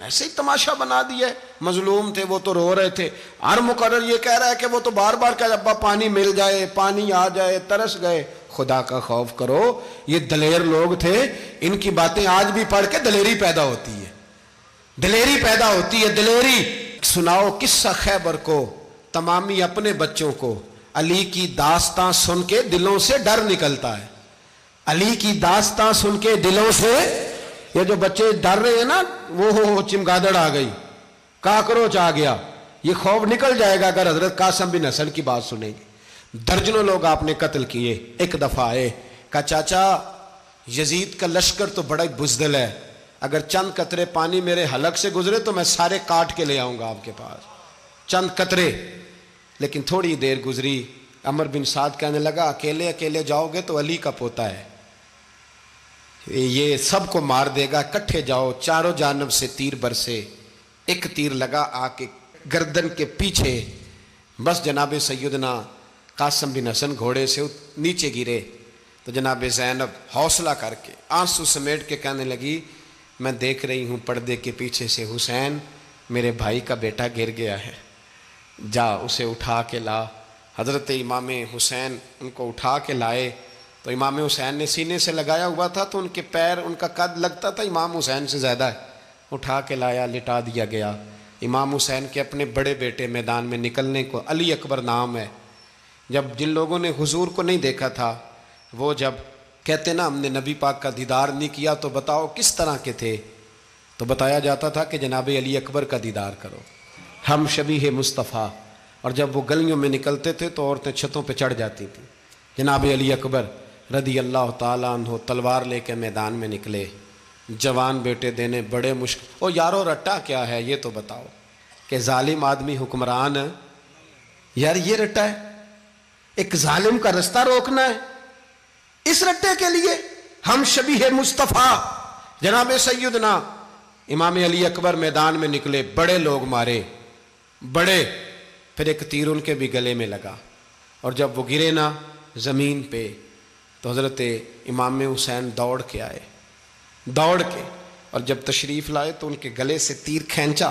ایسے ہی تماشا بنا دیا ہے. مظلوم تھے وہ تو رو رہے تھے. ہر مقرر یہ کہہ رہا ہے کہ وہ تو بار بار کہ ابا پانی مل جائے, پانی آ جائے, ترس گئے. خدا کا خوف کرو, یہ دلیر لوگ تھے, ان کی باتیں آج بھی پڑھ کے دلیری پیدا ہوتی ہے, دلیری پیدا ہوتی ہے, دلیری. سناؤ قصہ خیبر کو تمامی اپنے بچوں کو. علی کی داستان سن کے دلوں سے ڈر نکلتا ہے. علی کی داستان سن کے دلوں سے, یہ جو بچے ڈر رہے ہیں نا, وہ چمگادڑ آ گئی, کاکروچ آ گیا, یہ خوف نکل جائے گا اگر حضرت قاسم بن حسن کی بات سنیں گے. درجنوں لوگ آپ نے قتل کیے. ایک دفعہ آئے, کہا چاچا یزید کا لشکر تو بڑا بزدل ہے, اگر چند قطرے پانی میرے حلق سے گزرے تو میں سارے کاٹ کے لے آؤں گا آپ کے پاس, چند قطرے. لیکن تھوڑی دیر گزری, عمر بن سعد کہنے لگا اکیلے اکیلے جاؤ گے تو علی کا پوتا ہے, یہ سب کو مار دے گا, کٹھے جاؤ. چاروں جانب سے تیر برسے, ایک تیر لگا آ کے گردن کے پیچھے. بس جناب سیدنا قاسم بن حسن گھوڑے سے نیچے گرے تو جناب زینب حوصلہ کر کے آنسو سمیٹ کے کہنے لگی میں دیکھ رہی ہوں پردے کے پیچھے سے حسین میرے بھائی کا بیٹا گر گیا ہے, جا اسے اٹھا کے لا. حضرت امام حسین ان کو اٹھا کے لائے تو امام حسین نے سینے سے لگایا ہوا تھا تو ان کے پیر, ان کا قد لگتا تھا امام حسین سے زیادہ ہے. اٹھا کے لایا, لٹا دیا گیا. امام حسین کے اپنے بڑے بیٹے میدان میں نکلنے کو, علی اکبر نام ہے. جب جن لوگوں نے حضور کو نہیں دیکھا تھا وہ جب کہتے نا ہم نے نبی پاک کا دیدار نہیں کیا تو بتاؤ کس طرح کے تھے, تو بتایا جاتا تھا کہ جناب علی اکبر کا دیدار کرو, ہم شبیہ مصطفیٰ. اور جب وہ گلیوں میں نکلتے تھے تو عورتیں چھتوں پہ چڑھ جاتی تھیں. جناب علی اکبر رضی اللہ تعالیٰ عنہ تلوار لے کے میدان میں نکلے, جوان بیٹے دینے بڑے مشکل. او یارو رٹا کیا ہے یہ تو بتاؤ, کہ ظالم آدمی حکمران, یار یہ رٹا ہے, ایک ظالم کا رستہ روکنا ہے, اس رٹے کے لیے ہم شبیہ مصطفیٰ. جناب سیدنا امام علی اکبر میدان میں نکلے, بڑے لوگ مارے, بڑے. پھر ایک تیر ان کے بھی گلے میں لگا, اور جب وہ گرے نا زمین پہ تو حضرت امام حسین دوڑ کے آئے, دوڑ کے, اور جب تشریف لائے تو ان کے گلے سے تیر کھینچا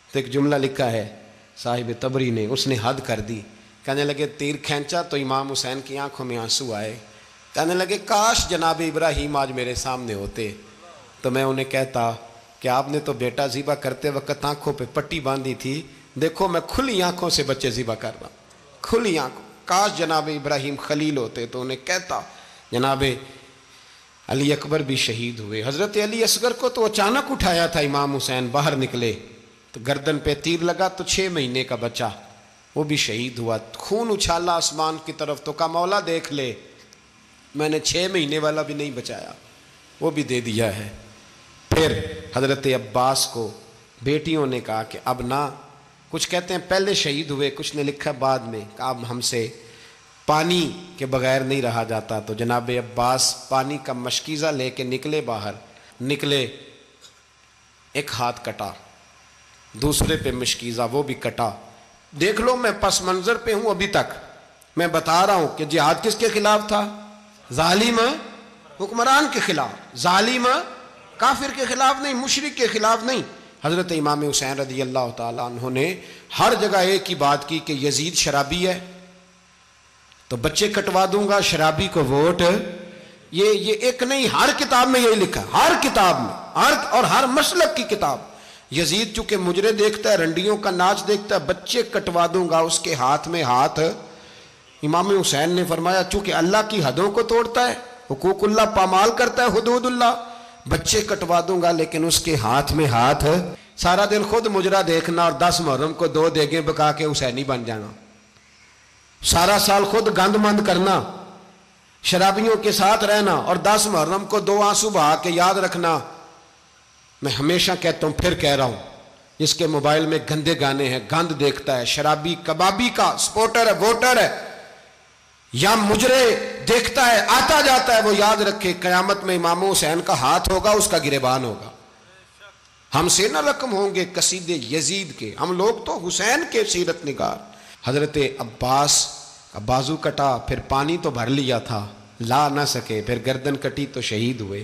تو ایک جملہ لکھا ہے صاحب تبری نے, اس نے حد کر دی. کہنے لگے تیر کھینچا تو امام حسین کی آنکھوں میں آنسو آئے. کہنے لگے کاش جناب ابراہیم آج میرے سامنے ہوتے تو میں انہیں کہتا کہ آپ نے تو بیٹا ذبح کرتے وقت آنکھوں پہ پٹی باندھی تھی, دیکھو میں کھلی آنکھوں سے بچے ذبح کر رہا ہوں, کھلی آنکھوں. کاش جناب ابراہیم خلیل ہوتے تو انہیں کہتا. جناب علی اکبر بھی شہید ہوئے. حضرت علی اصغر کو تو اچانک اٹھایا تھا امام حسین, باہر نکلے تو گردن پہ تیر لگا تو 6 مہینے کا بچہ وہ بھی شہید ہوا. خون اچھالا آسمان کی طرف تو کہا مولا دیکھ لے, میں نے 6 مہینے والا بھی نہیں بچایا, وہ بھی دے دیا ہے. پھر حضرت عباس کو بیٹیوں نے کہا کہ اب نہ, کچھ کہتے ہیں پہلے شہید ہوئے, کچھ نے لکھا بعد میں, کہ اب ہم سے پانی کے بغیر نہیں رہا جاتا. تو جناب عباس پانی کا مشکیزہ لے کے نکلے, باہر نکلے, ایک ہاتھ کٹا, دوسرے پہ مشکیزہ وہ بھی کٹا. دیکھ لو میں پس منظر پہ ہوں ابھی تک, میں بتا رہا ہوں کہ جہاد کس کے خلاف تھا, ظالم حکمران کے خلاف, ظالم کافر کے خلاف نہیں, مشرک کے خلاف نہیں. حضرت امام حسین رضی اللہ تعالیٰ عنہ نے ہر جگہ ایک ہی بات کی کہ یزید شرابی ہے تو بچے کٹوا دوں گا, شرابی کو ووٹ. یہ ایک نہیں, ہر کتاب میں یہی لکھا, ہر کتاب میں, اور ہر مسلک کی کتاب. یزید چونکہ مجرے دیکھتا ہے, رنڈیوں کا ناچ دیکھتا ہے, بچے کٹوا دوں گا, اس کے ہاتھ میں ہاتھ. امام حسین نے فرمایا چونکہ اللہ کی حدوں کو توڑتا ہے, حقوق اللہ پامال کرتا ہے, حدود اللہ, بچے کٹوا دوں گا لیکن اس کے ہاتھ میں ہاتھ. سارا دن خود مجرا دیکھنا اور 10 محرم کو 2 دیگیں پکا کے حسینی بن جانا, سارا سال خود گند مند کرنا, شرابیوں کے ساتھ رہنا, اور 10 محرم کو 2 آنسو بہا کے یاد رکھنا. میں ہمیشہ کہتا ہوں, پھر کہہ رہا ہوں, جس کے موبائل میں گندے گانے ہیں, گند دیکھتا ہے, شرابی کبابی کا سپورٹر ہے, ووٹر ہے, یا مجرے دیکھتا ہے, آتا جاتا ہے, وہ یاد رکھے قیامت میں امام حسین کا ہاتھ ہوگا, اس کا گریبان ہوگا. ہم سے نہ رقم ہوں گے قصیدے یزید کے, ہم لوگ تو حسین کے سیرت نگار. حضرت عباس کا بازو کٹا, پھر پانی تو بھر لیا تھا, لا نہ سکے, پھر گردن کٹی تو شہید ہوئے.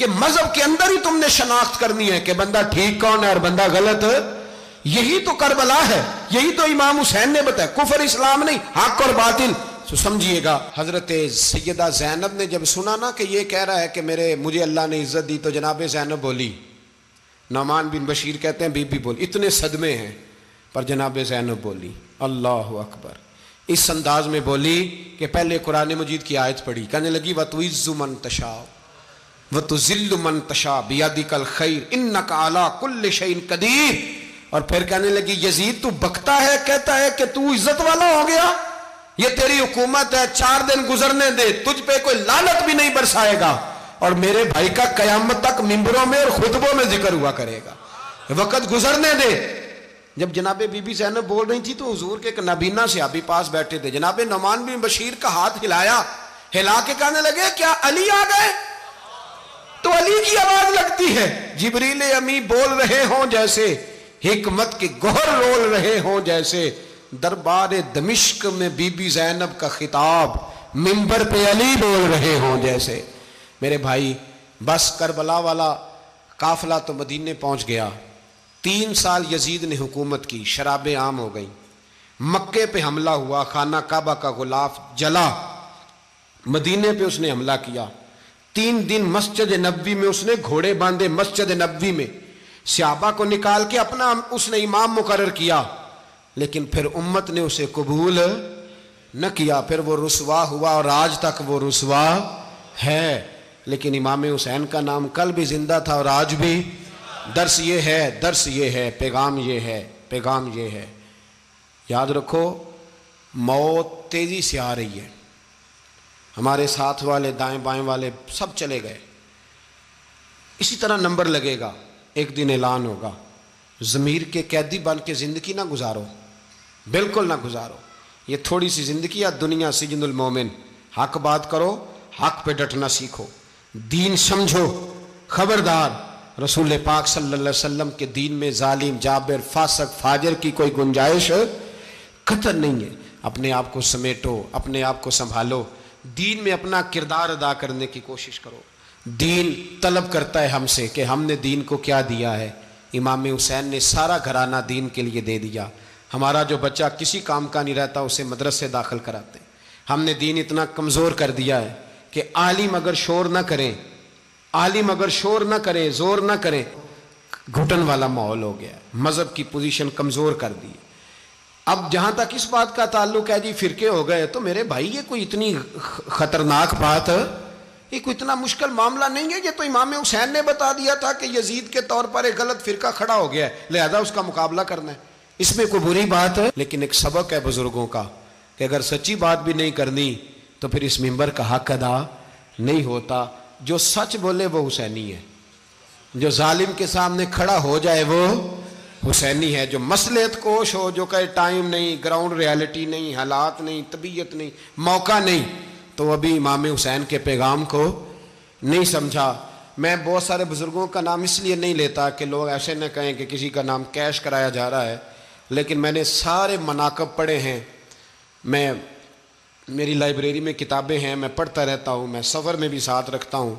کہ مذہب کے اندر ہی تم نے شناخت کرنی ہے کہ بندہ ٹھیک کون ہے اور بندہ غلط. یہی تو کربلا ہے, یہی تو امام حسین نے بتایا, کفر اسلام نہیں, حق اور باطل. تو سمجھیے گا, حضرت سیدہ زینب نے جب سنا نا کہ یہ کہہ رہا ہے کہ مجھے اللہ نے عزت دی, تو جناب زینب بولی. نعمان بن بشیر کہتے ہیں بی بی بولی, اتنے صدمے ہیں پر جناب زینب بولی اللہ اکبر. اس انداز میں بولی کہ پہلے قرآن مجید کی آیت پڑھی, کہنے لگی وَتُعِزُّ مَن تَشَاءُ وَتُذِلُّ مَن تَشَاءُ بِيَدِكَ الْخَيْرُ إِنَّكَ عَلَىٰ كُلِّ شَيْءٍ قَدِيرٌ. اور پھر کہنے لگی یزید تو بکتا ہے, کہتا ہے کہ تو عزت والا ہو گیا, یہ تیری حکومت ہے, 4 دن گزرنے دے, تجھ پہ کوئی لعنت بھی نہیں برسائے گا, اور میرے بھائی کا قیامت تک ممبروں میں اور خطبوں میں ذکر ہوا کرے گا, وقت گزرنے دے. جب جناب بی بی زینب بول رہی تھی تو حضور کے ایک نابینا صحابی پاس بیٹھے تھے, جناب نعمان بن بشیر کا ہاتھ ہلایا, ہلا کے کہنے لگے کیا علی آ گئے؟ تو علی کی آواز لگتی ہے, جبریل امی بول رہے ہوں جیسے, حکمت کے گوہر رول رہے ہوں جیسے, دربار دمشق میں بی بی زینب کا خطاب منبر پہ علی بول رہے ہوں جیسے. میرے بھائی بس کربلا والا قافلہ تو مدینے پہنچ گیا, 3 سال یزید نے حکومت کی, شرابیں عام ہو گئیں, مکے پہ حملہ ہوا, خانہ کعبہ کا غلاف جلا, مدینے پہ اس نے حملہ کیا, 3 دن مسجد نبوی میں اس نے گھوڑے باندھے, مسجد نبوی میں صحابہ کو نکال کے اپنا اس نے امام مقرر کیا, لیکن پھر امت نے اسے قبول نہ کیا, پھر وہ رسوا ہوا اور آج تک وہ رسوا ہے. لیکن امام حسین کا نام کل بھی زندہ تھا اور آج بھی. درس یہ ہے, پیغام یہ ہے, پیغام یہ ہے, یاد رکھو موت تیزی سے آ رہی ہے. ہمارے ساتھ والے دائیں بائیں والے سب چلے گئے, اسی طرح نمبر لگے گا, ایک دن اعلان ہوگا. ضمیر کے قیدی بن کے زندگی نہ گزارو, بالکل نہ گزارو. یہ تھوڑی سی زندگی ہے, دنیا سجن المومن. حق بات کرو, حق پہ ڈٹنا سیکھو, دین سمجھو. خبردار, رسول پاک صلی اللہ علیہ وسلم کے دین میں ظالم, جابر, فاسق, فاجر کی کوئی گنجائش قطر نہیں ہے. اپنے آپ کو سمیٹو, اپنے آپ کو سنبھالو, دین میں اپنا کردار ادا کرنے کی کوشش کرو. دین طلب کرتا ہے ہم سے کہ ہم نے دین کو کیا دیا ہے. امام حسین نے سارا گھرانہ دین کے لیے دے دیا. ہمارا جو بچہ کسی کام کا نہیں رہتا اسے مدرسے داخل کراتے ہیں. ہم نے دین اتنا کمزور کر دیا ہے کہ عالم اگر شور نہ کریں, عالم اگر شور نہ کریں, زور نہ کریں, گھٹن والا ماحول ہو گیا. مذہب کی پوزیشن کمزور کر دی. اب جہاں تک اس بات کا تعلق ہے جی فرقے ہو گئے, تو میرے بھائی یہ کوئی اتنی خطرناک بات ہے, یہ کوئی اتنا مشکل معاملہ نہیں ہے. یہ تو امام حسین نے بتا دیا تھا کہ یزید کے طور پر ایک غلط فرقہ کھڑا ہو گیا ہے, لہذا اس کا مقابلہ کرنا ہے. اس میں کوئی بری بات ہے, لیکن ایک سبق ہے بزرگوں کا کہ اگر سچی بات بھی نہیں کرنی تو پھر اس منبر کا حق ادا نہیں ہوتا. جو سچ بولے وہ حسینی ہے, جو ظالم کے سامنے کھڑا ہو جائے وہ حسینی ہے. جو مصلحت کوش ہو, جو کہے ٹائم نہیں, گراؤنڈ ریالٹی نہیں, حالات نہیں, طبیعت نہیں, موقع نہیں, تو ابھی امام حسین کے پیغام کو نہیں سمجھا. میں بہت سارے بزرگوں کا نام اس لیے نہیں لیتا کہ لوگ ایسے نہ کہیں کہ کسی کا نام کیش کرایا جا رہا ہے, لیکن میں نے سارے مناقب پڑھے ہیں. میری لائبریری میں کتابیں ہیں, میں پڑھتا رہتا ہوں, میں سفر میں بھی ساتھ رکھتا ہوں.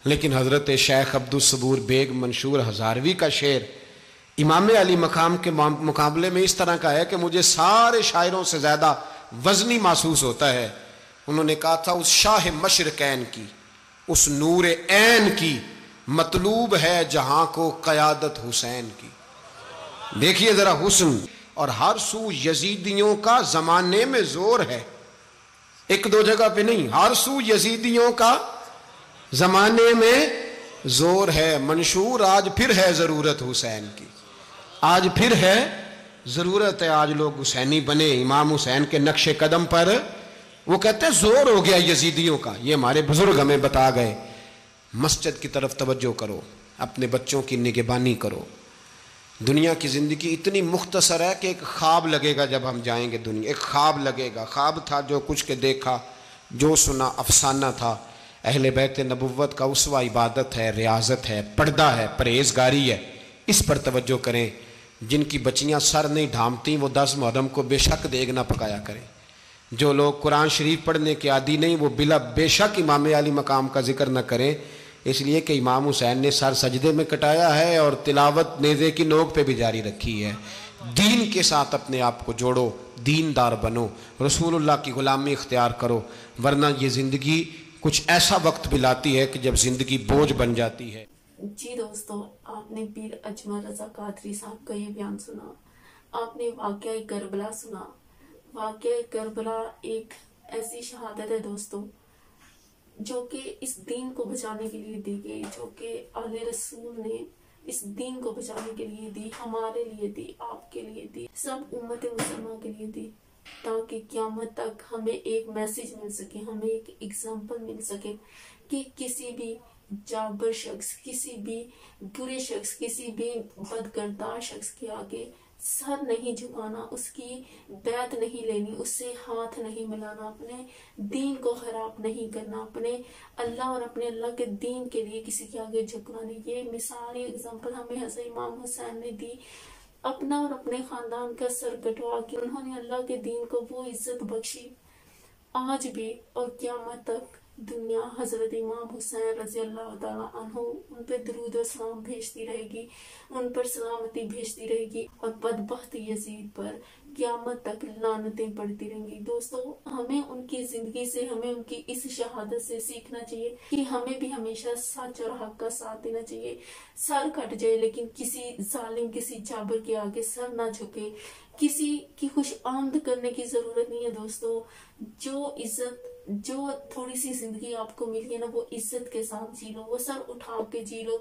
لیکن حضرت شیخ عبدالصبور بیگ منشور ہزاروی کا شعر امام علی مقام کے مقابلے میں اس طرح کا ہے کہ مجھے سارے شاعروں سے زیادہ وزنی محسوس ہوتا ہے. انہوں نے کہا تھا اس شاہ مشرقین کی, اس نور عین کی, مطلوب ہے جہاں کو قیادت حسین کی. دیکھیے ذرا حسن. اور ہر سو یزیدیوں کا زمانے میں زور ہے, ایک دو جگہ پہ نہیں, ہر سو یزیدیوں کا زمانے میں زور ہے. منشور آج پھر ہے ضرورت حسین کی, آج پھر ہے ضرورت ہے, آج لوگ حسینی بنے, امام حسین کے نقش قدم پر. وہ کہتے ہیں زور ہو گیا یزیدیوں کا, یہ ہمارے بزرگ ہمیں بتا گئے. مسجد کی طرف توجہ کرو, اپنے بچوں کی نگہبانی کرو. دنیا کی زندگی اتنی مختصر ہے کہ ایک خواب لگے گا جب ہم جائیں گے دنیا, ایک خواب لگے گا. خواب تھا جو کچھ کے دیکھا, جو سنا افسانہ تھا. اہل بیت نبوت کا اسوہ عبادت ہے, ریاضت ہے, پردہ ہے, پرہیزگاری ہے. اس پر توجہ کریں. جن کی بچیاں سر نہیں ڈھانپتی وہ 10 محرم کو بے شک دیگ نہ پکایا کریں. جو لوگ قرآن شریف پڑھنے کے عادی نہیں وہ بے شک امام علی مقام کا ذکر نہ کریں. اس لیے کہ امام حسین نے سر سجدے میں کٹایا ہے اور تلاوت نیزے کی نوک پہ بھی جاری رکھی ہے۔ دین کے ساتھ اپنے آپ کو جوڑو، دیندار بنو، رسول اللہ کی غلامی اختیار کرو، ورنہ یہ زندگی کچھ ایسا وقت بھی لاتی ہے کہ جب زندگی بوجھ بن جاتی ہے۔ جی دوستو، آپ نے پیر اجمل رضا قادری صاحب کا یہ بیان سنا، آپ نے واقعہ کربلا سنا۔ واقعہ کربلا ایک ایسی شہادت ہے دوستو جو کہ اس دین کو بچانے کے لیے دی گئی، جو کہ اہل رسول نے اس دین کو بچانے کے لیے دی، ہمارے لیے دی، آپ کے لیے دی، سب امت مسلمہ کے لیے دی، تاکہ قیامت تک ہمیں ایک میسیج مل سکے، ہمیں ایک اگزامپل مل سکے کہ کسی بھی جابر شخص، کسی بھی برے شخص، کسی بھی بدکردار شخص کے آگے سر نہیں جھکانا، اس کی بیعت نہیں لینی، اس سے ہاتھ نہیں ملانا، اپنے دین کو خراب نہیں کرنا، اپنے اللہ اور اپنے اللہ کے دین کے لیے کسی کے آگے جھکنا نہیں۔ یہ مثالی اگزامپل ہمیں حضرت امام حسین نے دی، اپنا اور اپنے خاندان کا سر کٹوا کے انہوں نے اللہ کے دین کو وہ عزت بخشی۔ آج بھی اور قیامت تک دنیا حضرت امام حسین رضی اللہ تعالیٰ عنہ ان پہ درود و سلام بھیجتی رہے گی، ان پر سلامتی بھیجتی رہے گی، اور بدبخت یزید پر قیامت تک لعنتیں پڑتی رہیں گی۔ دوستو، ہمیں ان کی زندگی سے، ہمیں ان کی اس شہادت سے سیکھنا چاہیے کہ ہمیں بھی ہمیشہ سچ اور حق کا ساتھ دینا چاہیے۔ سر کٹ جائے لیکن کسی ظالم، کسی جابر کے آگے سر نہ جھکے، کسی کی خوش آمد کرنے کی ضرورت نہیں ہے دوستو۔ جو عزت، جو تھوڑی سی زندگی آپ کو ملی ہے نا، وہ عزت کے ساتھ جی لو، وہ سر اٹھا کے جی لو۔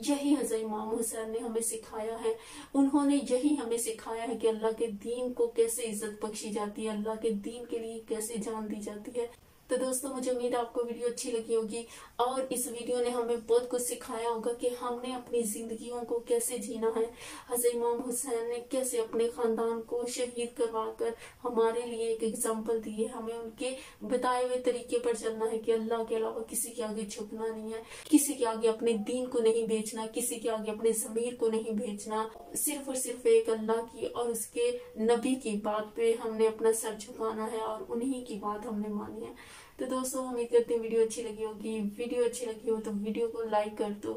یہی حضرت امام حسین نے ہمیں سکھایا ہے، انہوں نے یہی ہمیں سکھایا ہے کہ اللہ کے دین کو کیسے عزت بخشی جاتی ہے، اللہ کے دین کے لیے کیسے جان دی جاتی ہے۔ تو دوستو، مجھے امید ہے آپ کو ویڈیو اچھی لگی ہوگی، اور اس ویڈیو نے ہمیں بہت کچھ سکھایا ہوگا کہ ہم نے اپنی زندگیوں کو کیسے جینا ہے۔ حضرت امام حسین نے کیسے اپنے خاندان کو شہید کروا کر ہمارے لیے ایک اگزامپل دی ہے۔ ہمیں ان کے بتائے ہوئے طریقے پر چلنا ہے کہ اللہ کے علاوہ کسی کے آگے جھکنا نہیں ہے، کسی کے آگے اپنے دین کو نہیں بیچنا، کسی کے آگے اپنے ضمیر کو نہیں بیچنا، صرف اور صرف ایک اللہ کی اور اس کے نبی کی بات پہ ہم نے اپنا سر جھکانا ہے، اور انہی کی بات ہم نے مانی ہے۔ تو دوستو، امید کرتے ہیں ویڈیو اچھی لگی ہوگی۔ ویڈیو اچھی لگی ہو تو ویڈیو کو لائک کر دو،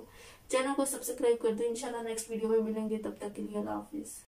چینل کو سبسکرائب کر دو۔ انشاءاللہ نیکسٹ ویڈیو میں ملیں گے، تب تک کے لیے اللہ حافظ۔